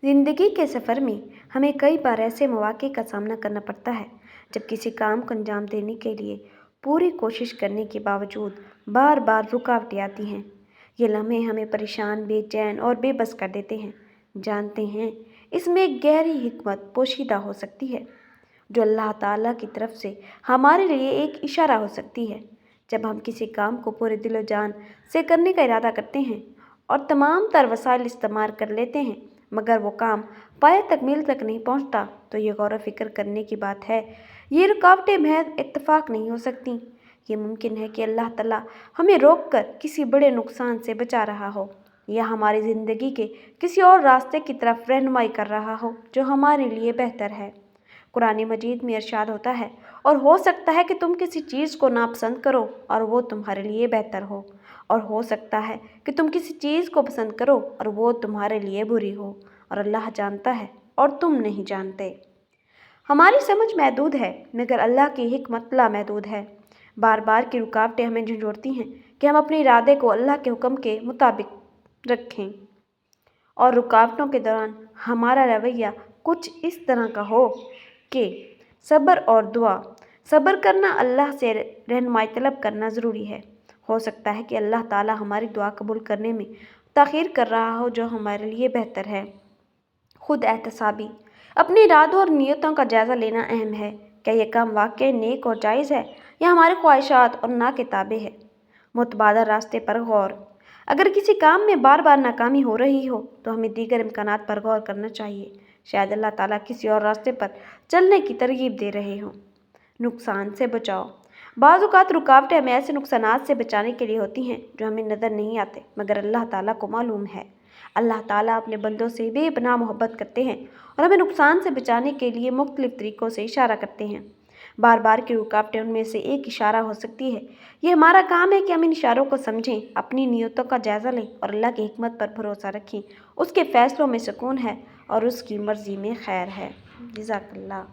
ज़िंदगी के सफ़र में हमें कई बार ऐसे मौक़े का सामना करना पड़ता है जब किसी काम को अंजाम देने के लिए पूरी कोशिश करने के बावजूद बार बार रुकावटें आती हैं। ये लम्हे हमें परेशान, बेचैन और बेबस कर देते हैं। जानते हैं, इसमें एक गहरी हिकमत पोशीदा हो सकती है जो अल्लाह ताला की तरफ से हमारे लिए एक इशारा हो सकती है। जब हम किसी काम को पूरे दिलो जान से करने का इरादा करते हैं और तमाम तर वसाइल इस्तेमाल कर लेते हैं, मगर वो काम पाए तकमील तक नहीं पहुंचता, तो ये गौर फिक्र करने की बात है। ये रुकावटें महज इत्तेफाक नहीं हो सकती। ये मुमकिन है कि अल्लाह ताला हमें रोककर किसी बड़े नुकसान से बचा रहा हो या हमारी ज़िंदगी के किसी और रास्ते की तरफ रहनुमाई कर रहा हो जो हमारे लिए बेहतर है। कुरान मजीद में इरशाद होता है, और हो सकता है कि तुम किसी चीज़ को नापसंद करो और वो तुम्हारे लिए बेहतर हो, और हो सकता है कि तुम किसी चीज़ को पसंद करो और वो तुम्हारे लिए बुरी हो, और अल्लाह जानता है और तुम नहीं जानते। हमारी समझ महदूद है, मगर अल्लाह की हिकमत लामहदूद है। बार बार की रुकावटें हमें झंझोड़ती हैं कि हम अपने इरादे को अल्लाह के हुक्म के मुताबिक रखें, और रुकावटों के दौरान हमारा रवैया कुछ इस तरह का हो कि सब्र और दुआ। सब्र करना, अल्लाह से रहनुमाई तलब करना ज़रूरी है। हो सकता है कि अल्लाह ताला हमारी दुआ कबूल करने में ताख़ीर कर रहा हो जो हमारे लिए बेहतर है। खुद एहतसाबी, अपने इरादों और नीयतों का जायज़ा लेना अहम है। क्या यह काम वाकई नेक और जायज़ है या हमारी ख्वाहिशात और ना के ताबे है? मुतबादल रास्ते पर गौर। अगर किसी काम में बार बार नाकामी हो रही हो तो हमें दीगर इम्कानात पर गौर करना चाहिए। शायद अल्लाह ताला किसी और रास्ते पर चलने की तरगीब दे रहे हों। नुकसान से बचाओ। बाज़ औक़ात रुकावटें हमें ऐसे नुकसानात से बचाने के लिए होती हैं जो हमें नज़र नहीं आते, मगर अल्लाह ताला को मालूम है। अल्लाह ताला अपने बंदों से बेपनाह मोहब्बत करते हैं और हमें नुकसान से बचाने के लिए मुख्तलिफ़ तरीक़ों से इशारा करते हैं। बार बार की रुकावटें उनमें से एक इशारा हो सकती है। ये हमारा काम है कि हम इन इशारों को समझें, अपनी नीयतों का जायज़ा लें और अल्लाह की हिकमत पर भरोसा रखें। उसके फ़ैसलों में सुकून है और उसकी मर्ज़ी में खैर है। जज़ाकल्लाह।